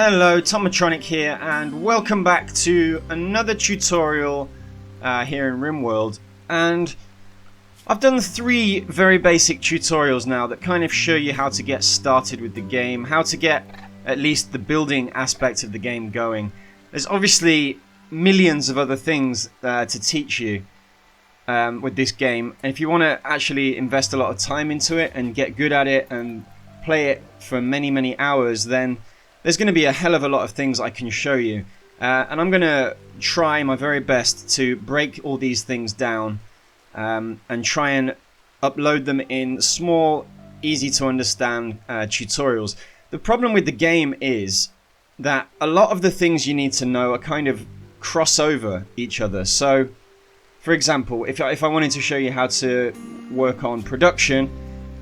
Hello, Tomatronic here, and welcome back to another tutorial here in Rimworld. And I've done 3 very basic tutorials now that kind of show you how to get started with the game, how to get at least the building aspect of the game going. There's obviously millions of other things to teach you with this game, and if you want to actually invest a lot of time into it and get good at it and play it for many hours, then there's going to be a hell of a lot of things I can show you, and I'm going to try my very best to break all these things down and try and upload them in small, easy to understand tutorials. The problem with the game is that a lot of the things you need to know are kind of cross over each other. So, for example, if I wanted to show you how to work on production,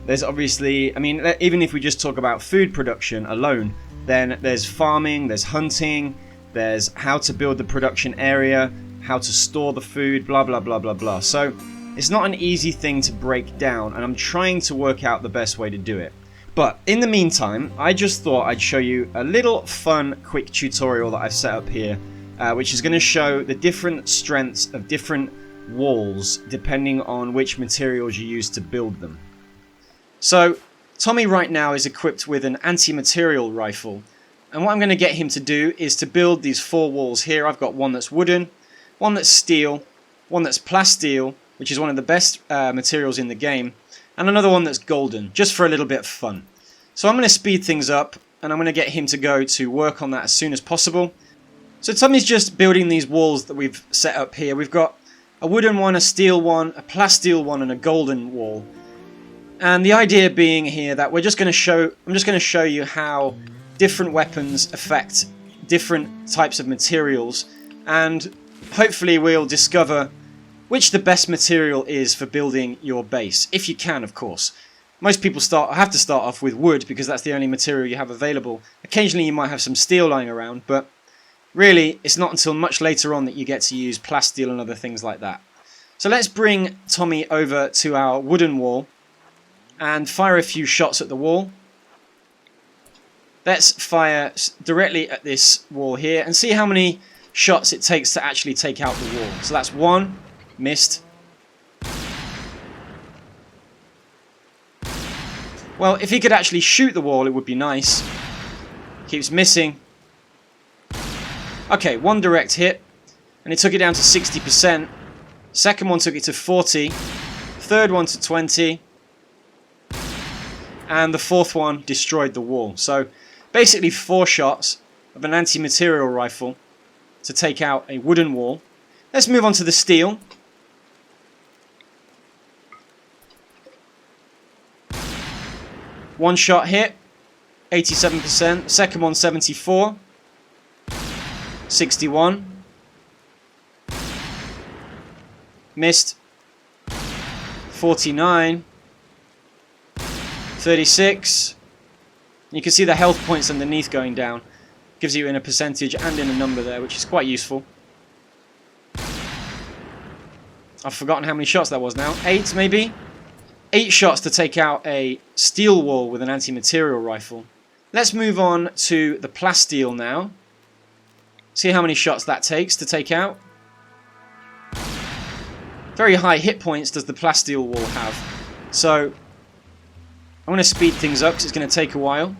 there's obviously, I mean, even if we just talk about food production alone, then there's farming, there's hunting, there's how to build the production area, how to store the food, blah blah blah blah blah. So it's not an easy thing to break down, and I'm trying to work out the best way to do it. But in the meantime, I just thought I'd show you a little fun quick tutorial that I've set up here, which is going to show the different strengths of different walls depending on which materials you use to build them. So Tommy right now is equipped with an anti-material rifle, and what I'm going to get him to do is to build these 4 walls here. I've got one that's wooden, one that's steel, one that's plasteel, which is one of the best materials in the game, and another one that's golden, just for a little bit of fun. So I'm going to speed things up, and I'm going to get him to go to work on that as soon as possible. So Tommy's just building these walls that we've set up here. We've got a wooden one, a steel one, a plasteel one, and a golden wall. And the idea being here that I'm just going to show you how different weapons affect different types of materials, and hopefully we'll discover which the best material is for building your base, if you can, of course. Most people have to start off with wood because that's the only material you have available. Occasionally you might have some steel lying around, but really it's not until much later on that you get to use plasteel and other things like that. So let's bring Tommy over to our wooden wall and fire a few shots at the wall. Let's fire directly at this wall here and see how many shots it takes to actually take out the wall. So that's 1, missed. Well, if he could actually shoot the wall, it would be nice. Keeps missing. Okay, 1 direct hit, and it took it down to 60%. Second one took it to 40. Third one to 20. And the 4th one destroyed the wall. So basically 4 shots of an anti-material rifle to take out a wooden wall. Let's move on to the steel. One shot hit, 87%. Second one, 74. 61. Missed. 49. 36. You can see the health points underneath going down. Gives you in a percentage and in a number there, which is quite useful. I've forgotten how many shots that was now. 8 maybe? 8 shots to take out a steel wall with an anti-material rifle. Let's move on to the plasteel now. See how many shots that takes to take out. Very high hit points does the plasteel wall have. So I'm going to speed things up because it's going to take a while.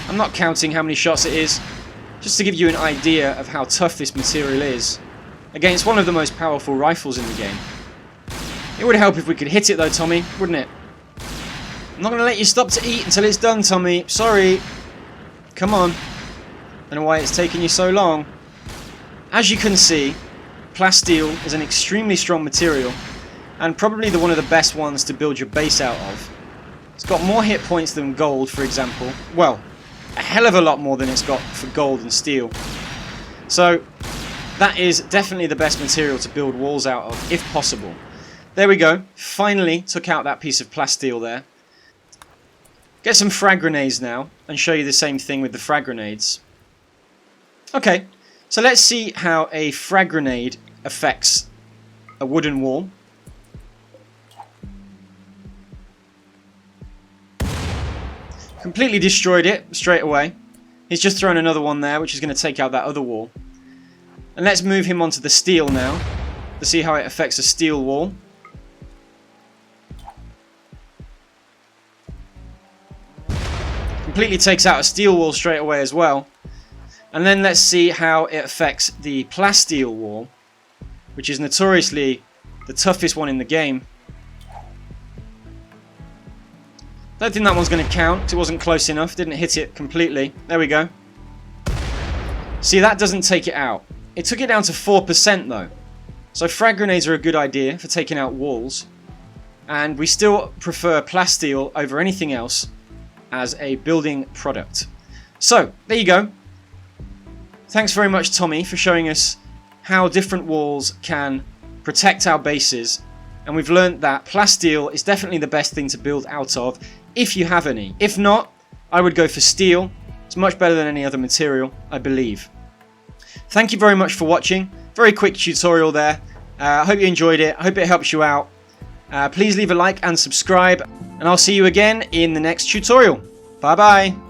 I'm not counting how many shots it is, just to give you an idea of how tough this material is against one of the most powerful rifles in the game. It would help if we could hit it though, Tommy, wouldn't it? I'm not going to let you stop to eat until it's done, Tommy. Sorry. Come on. I don't know why it's taking you so long. As you can see, plasteel is an extremely strong material, and probably one of the best ones to build your base out of. It's got more hit points than gold, for example. Well, a hell of a lot more than it's got for gold and steel. So that is definitely the best material to build walls out of, if possible. There we go. Finally took out that piece of plasteel there. Get some frag grenades now and show you the same thing with the frag grenades. Okay, so let's see how a frag grenade affects a wooden wall. Completely destroyed it straight away. He's just thrown another one there, which is going to take out that other wall. And let's move him onto the steel now, to see how it affects a steel wall. Completely takes out a steel wall straight away as well. And then let's see how it affects the plasteel wall, which is notoriously the toughest one in the game. Don't think that one's going to count. It wasn't close enough. Didn't hit it completely. There we go. See, that doesn't take it out. It took it down to 4% though. So frag grenades are a good idea for taking out walls. And we still prefer plasteel over anything else as a building product. So, there you go. Thanks very much, Tommy, for showing us how different walls can protect our bases. And we've learned that plasteel is definitely the best thing to build out of, if you have any. If not, I would go for steel. It's much better than any other material, I believe. Thank you very much for watching. Very quick tutorial there. I hope you enjoyed it. I hope it helps you out. Please leave a like and subscribe. And I'll see you again in the next tutorial. Bye bye.